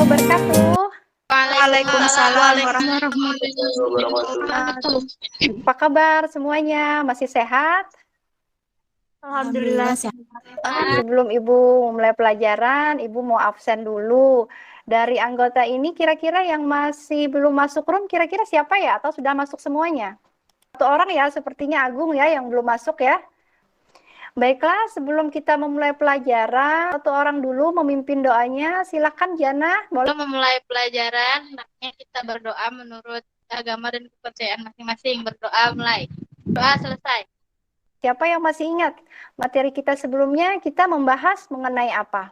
wabarakatuh. Waalaikumsalam warahmatullahi wabarakatuh. Apa kabar semuanya? Masih sehat? Alhamdulillah sehat. Sebelum Ibu mulai pelajaran, Ibu mau absen dulu. Dari anggota ini kira-kira yang masih belum masuk room kira-kira siapa ya? Atau sudah masuk semuanya? Satu orang ya, sepertinya Agung ya yang belum masuk ya. Baiklah, sebelum kita memulai pelajaran, satu orang dulu memimpin doanya. Silakan Jana. Boleh memulai pelajaran, hendaknya kita berdoa menurut agama dan kepercayaan masing-masing. Berdoa mulai. Doa selesai. Siapa yang masih ingat materi kita sebelumnya? Kita membahas mengenai apa?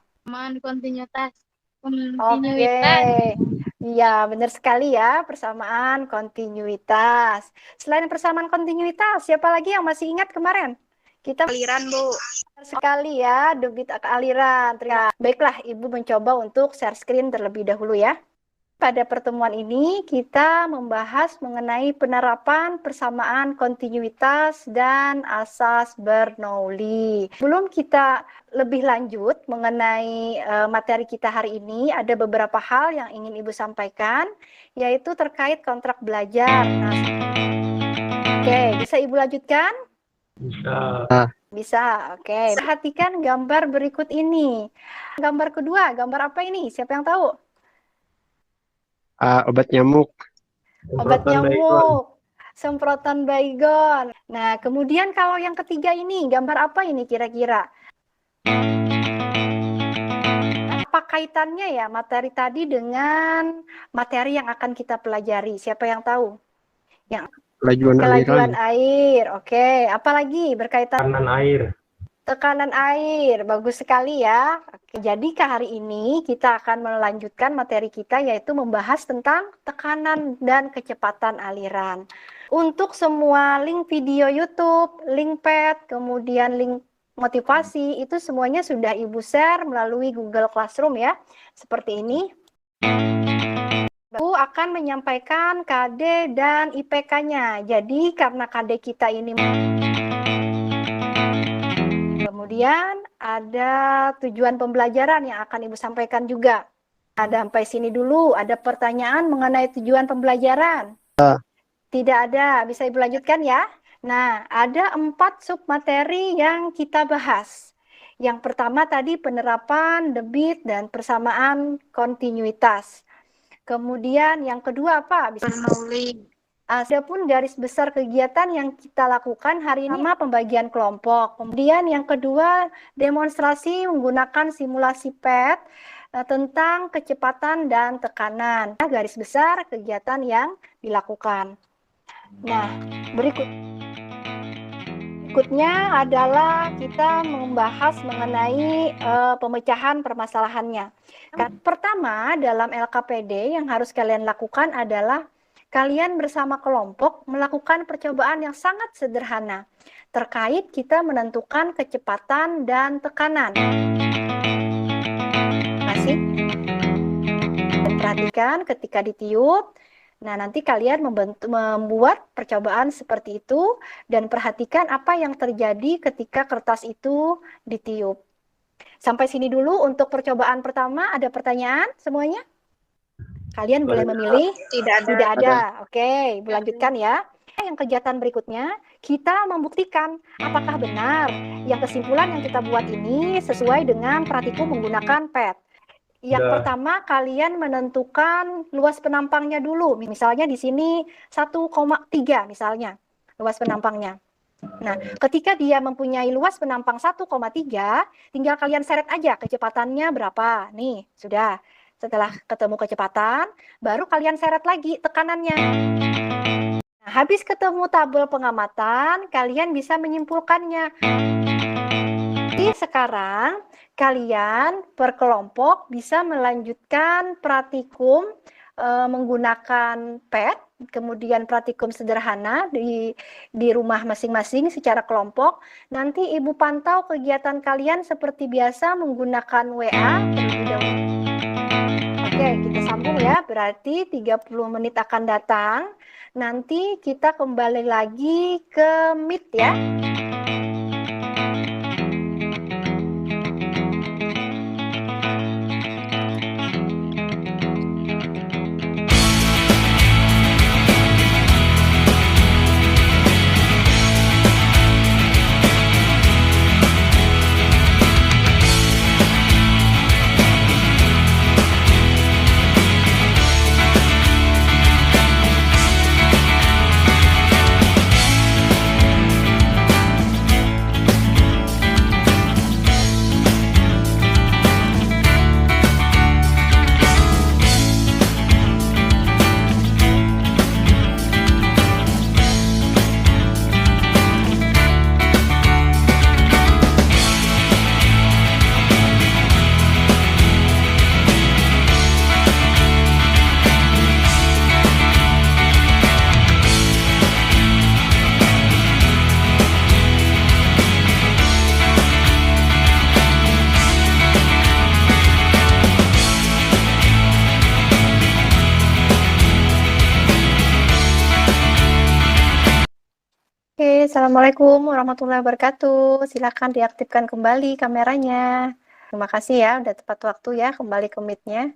Kontinuitas. Oke. Iya, benar sekali ya, persamaan kontinuitas. Selain persamaan kontinuitas, siapa lagi yang masih ingat kemarin? Kita Aliran, Bu. sekali ya, debit aliran. Baiklah, Ibu mencoba untuk share screen terlebih dahulu ya. Pada pertemuan ini kita membahas mengenai penerapan persamaan kontinuitas dan asas Bernoulli. Sebelum kita lebih lanjut mengenai materi kita hari ini, ada beberapa hal yang ingin Ibu sampaikan, yaitu terkait kontrak belajar. Oke, bisa Ibu lanjutkan? Bisa, oke. Perhatikan gambar berikut ini. Gambar kedua, gambar apa ini? Siapa yang tahu? Obat nyamuk. Obat nyamuk. Semprotan baygon. Nah, kemudian kalau yang ketiga ini, gambar apa ini kira-kira? Apa kaitannya ya materi tadi dengan materi yang akan kita pelajari? Siapa yang tahu? Yang kelajuan air. Oke, apalagi berkaitan tekanan air. Tekanan air, bagus sekali ya. Oke, jadi hari ini kita akan melanjutkan materi kita yaitu membahas tentang tekanan dan kecepatan aliran. Untuk semua link video YouTube, link pad, kemudian link motivasi, itu semuanya sudah Ibu share melalui Google Classroom ya. Seperti ini. Ibu akan menyampaikan KD dan IPK-nya. Jadi karena KD kita ini kemudian ada tujuan pembelajaran yang akan Ibu sampaikan juga. Ada sampai sini dulu, ada pertanyaan mengenai tujuan pembelajaran? Tidak ada, bisa Ibu lanjutkan ya. Nah, ada 4 submateri yang kita bahas. Yang pertama tadi penerapan debit dan persamaan kontinuitas. Kemudian yang kedua apa? Bernoulli. Adapun garis besar kegiatan yang kita lakukan hari ini pembagian kelompok. Kemudian yang kedua demonstrasi menggunakan simulasi PET tentang kecepatan dan tekanan. Garis besar kegiatan yang dilakukan. Nah, berikutnya adalah kita membahas mengenai pemecahan permasalahannya. Pertama, dalam LKPD yang harus kalian lakukan adalah kalian bersama kelompok melakukan percobaan yang sangat sederhana terkait kita menentukan kecepatan dan tekanan. Masih? Perhatikan ketika ditiup. Nah, nanti kalian membuat percobaan seperti itu dan perhatikan apa yang terjadi ketika kertas itu ditiup. Sampai sini dulu untuk percobaan pertama. Ada pertanyaan semuanya? Kalian boleh memilih? Tidak ada. Oke, Ibu lanjutkan ya. Yang kegiatan berikutnya, kita membuktikan apakah benar yang kesimpulan yang kita buat ini sesuai dengan praktikum menggunakan PET. Yang pertama, kalian menentukan luas penampangnya dulu. Misalnya di sini 1,3 misalnya, luas penampangnya. Nah, ketika dia mempunyai luas penampang 1,3, tinggal kalian seret aja kecepatannya berapa. Nih, sudah. Setelah ketemu kecepatan, baru kalian seret lagi tekanannya. Nah, habis ketemu tabel pengamatan, kalian bisa menyimpulkannya. Jadi sekarang, kalian per kelompok bisa melanjutkan praktikum menggunakan PET, kemudian praktikum sederhana di rumah masing-masing secara kelompok. Nanti Ibu pantau kegiatan kalian seperti biasa menggunakan WA terlebih dahulu. Oke, kita sambung ya. Berarti 30 menit akan datang. Nanti kita kembali lagi ke Meet ya. Assalamualaikum warahmatullahi wabarakatuh. Silakan diaktifkan kembali kameranya. Terima kasih ya, udah tepat waktu ya kembali ke Meet-nya.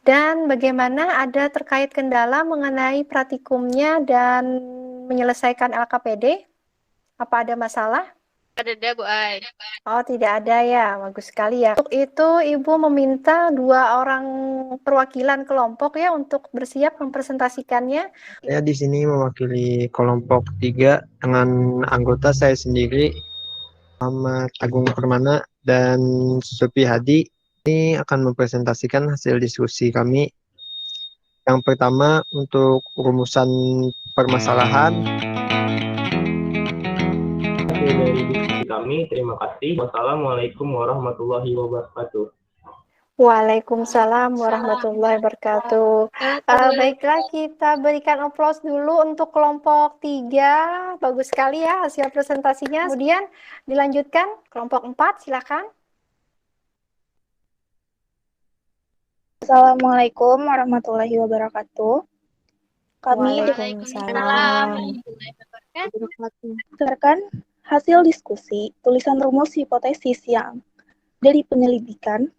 Dan bagaimana ada terkait kendala mengenai pratikumnya dan menyelesaikan LKPD? Apa ada masalah? Ada Bu Ai. Oh, tidak ada ya. Bagus sekali ya. Untuk itu, Ibu meminta 2 orang perwakilan kelompok ya untuk bersiap mempresentasikannya. Saya di sini mewakili kelompok 3 dengan anggota saya sendiri, Muhammad Agung Permana dan Supi Hadi. Ini akan mempresentasikan hasil diskusi kami. Yang pertama untuk rumusan permasalahan. Dari diskusi kami, terima kasih. Wassalamualaikum warahmatullahi wabarakatuh. Waalaikumsalam warahmatullahi wabarakatuh. Baiklah, kita berikan aplaus dulu untuk kelompok 3. Bagus sekali ya hasil presentasinya. Kemudian dilanjutkan kelompok 4, silakan. Assalamualaikum warahmatullahi wabarakatuh. Kami Waalaikumsalam. berdasarkan hasil diskusi tulisan rumus hipotesis yang dari penyelidikan.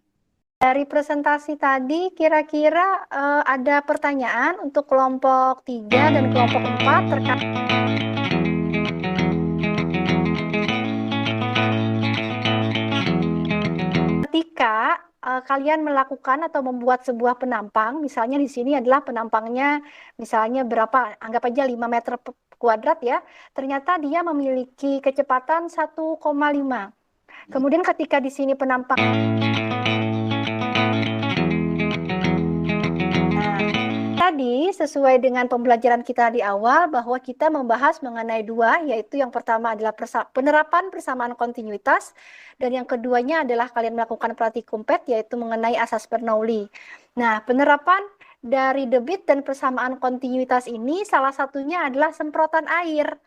Dari presentasi tadi, kira-kira ada pertanyaan untuk kelompok 3 dan kelompok 4 terkait ketika kalian melakukan atau membuat sebuah penampang, misalnya di sini adalah penampangnya misalnya berapa, anggap aja 5 meter kuadrat ya, ternyata dia memiliki kecepatan 1,5. Kemudian ketika di sini penampang tadi sesuai dengan pembelajaran kita di awal bahwa kita membahas mengenai 2, yaitu yang pertama adalah penerapan persamaan kontinuitas dan yang keduanya adalah kalian melakukan praktikum PET yaitu mengenai asas Bernoulli. Nah, penerapan dari debit dan persamaan kontinuitas ini salah satunya adalah semprotan air.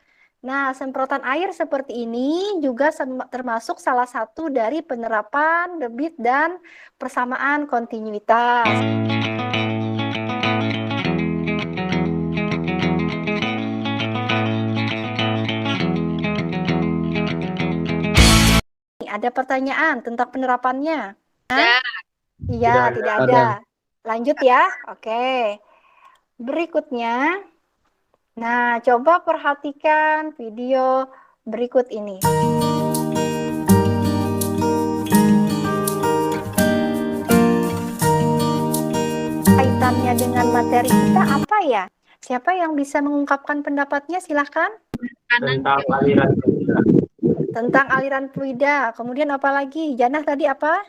Nah, semprotan air seperti ini juga termasuk salah satu dari penerapan debit dan persamaan kontinuitas. Ada pertanyaan tentang penerapannya? Iya, tidak ada. Lanjut ya. Oke. Berikutnya. Nah, coba perhatikan video berikut ini. Kaitannya dengan materi kita apa ya? Siapa yang bisa mengungkapkan pendapatnya? Silahkan. Tentang aliran fluida. Tentang aliran fluida. Kemudian apa lagi? Janah tadi apa?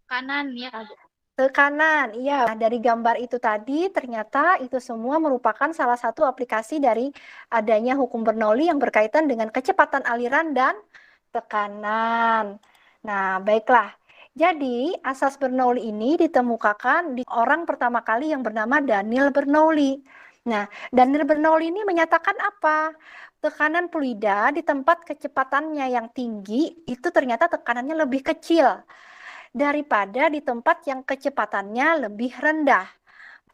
Kanan ya. Tekanan, iya. Dari gambar itu tadi, ternyata itu semua merupakan salah satu aplikasi dari adanya hukum Bernoulli yang berkaitan dengan kecepatan aliran dan tekanan. Nah, baiklah. Jadi, asas Bernoulli ini ditemukan di orang pertama kali yang bernama Daniel Bernoulli. Nah, Daniel Bernoulli ini menyatakan apa? Tekanan fluida di tempat kecepatannya yang tinggi, itu ternyata tekanannya lebih kecil daripada di tempat yang kecepatannya lebih rendah.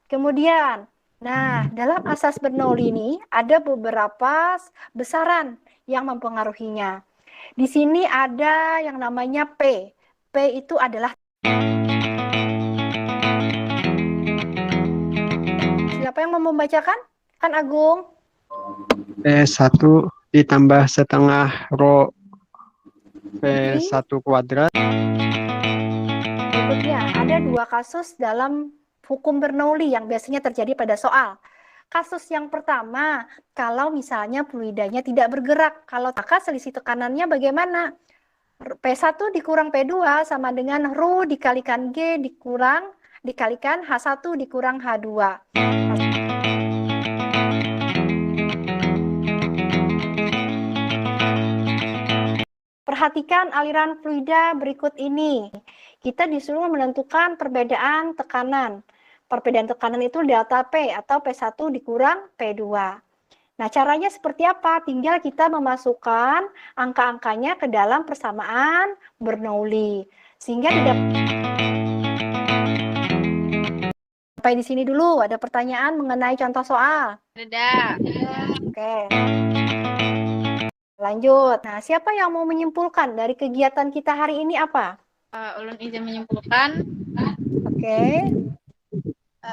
Kemudian, nah, dalam asas Bernoulli ini ada beberapa besaran yang mempengaruhinya. Di sini ada yang namanya P. P itu adalah siapa yang mau membacakan? Kan Agung? P1 ditambah setengah rho P1 kuadrat. Berikutnya, ada 2 kasus dalam hukum Bernoulli yang biasanya terjadi pada soal. Kasus yang pertama, kalau misalnya fluidanya tidak bergerak, maka selisih tekanannya bagaimana? P1 dikurang P2 sama dengan rho dikalikan G dikalikan H1 dikurang H2. Perhatikan aliran fluida berikut ini. Kita disuruh menentukan perbedaan tekanan. Perbedaan tekanan itu delta P atau P1 dikurang P2. Nah, caranya seperti apa? Tinggal kita memasukkan angka-angkanya ke dalam persamaan Bernoulli. Sehingga tidak. Sampai di sini dulu. Ada pertanyaan mengenai contoh soal? Ada. Oke. Lanjut. Nah, siapa yang mau menyimpulkan dari kegiatan kita hari ini apa? Ulun izin menyimpulkan Oke.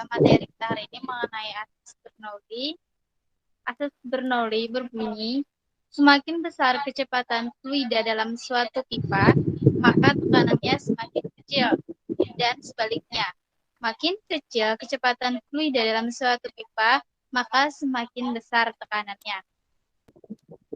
materi kita hari ini mengenai asas Bernoulli. Asas Bernoulli berbunyi, semakin besar kecepatan fluida dalam suatu pipa, maka tekanannya semakin kecil, dan sebaliknya. Makin kecil kecepatan fluida dalam suatu pipa, maka semakin besar tekanannya.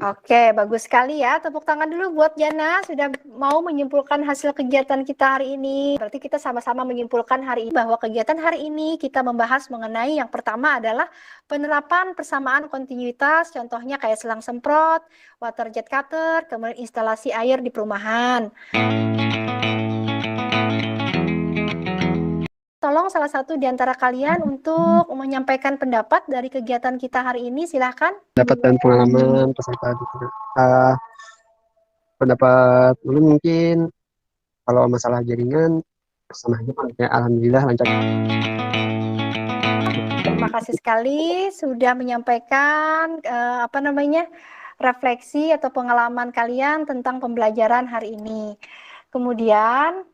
Oke, bagus sekali ya. Tepuk tangan dulu buat Jana sudah mau menyimpulkan hasil kegiatan kita hari ini. Berarti kita sama-sama menyimpulkan hari ini bahwa kegiatan hari ini kita membahas mengenai yang pertama adalah penerapan persamaan kontinuitas, contohnya kayak selang semprot, water jet cutter, kemudian instalasi air di perumahan. Tolong salah satu di antara kalian untuk menyampaikan pendapat dari kegiatan kita hari ini, silahkan. Pendapat dan pengalaman peserta gitu. Pendapat mungkin kalau masalah jaringan sama aja Pak. Ya, alhamdulillah lancar. Terima kasih sekali sudah menyampaikan refleksi atau pengalaman kalian tentang pembelajaran hari ini. Kemudian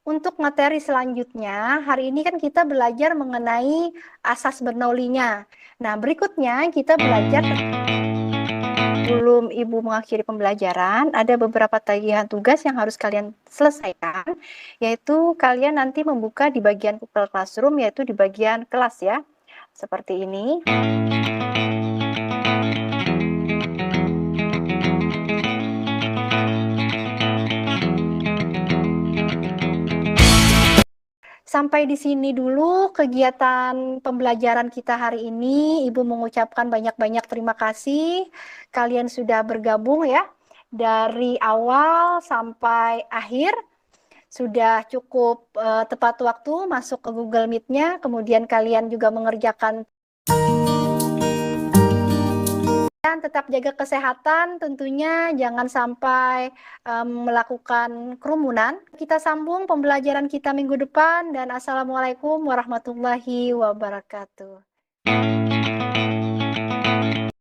untuk materi selanjutnya, hari ini kan kita belajar mengenai asas Bernoulli-nya. Nah, berikutnya kita belajar. Sebelum Ibu mengakhiri pembelajaran, ada beberapa tagihan tugas yang harus kalian selesaikan, yaitu kalian nanti membuka di bagian Google Classroom, yaitu di bagian kelas ya, seperti ini. Sampai di sini dulu kegiatan pembelajaran kita hari ini. Ibu mengucapkan banyak-banyak terima kasih. Kalian sudah bergabung ya. Dari awal sampai akhir. Sudah cukup tepat waktu masuk ke Google Meet-nya. Kemudian kalian juga mengerjakan. Dan tetap jaga kesehatan, tentunya jangan sampai melakukan kerumunan. Kita sambung pembelajaran kita minggu depan dan Assalamualaikum warahmatullahi wabarakatuh.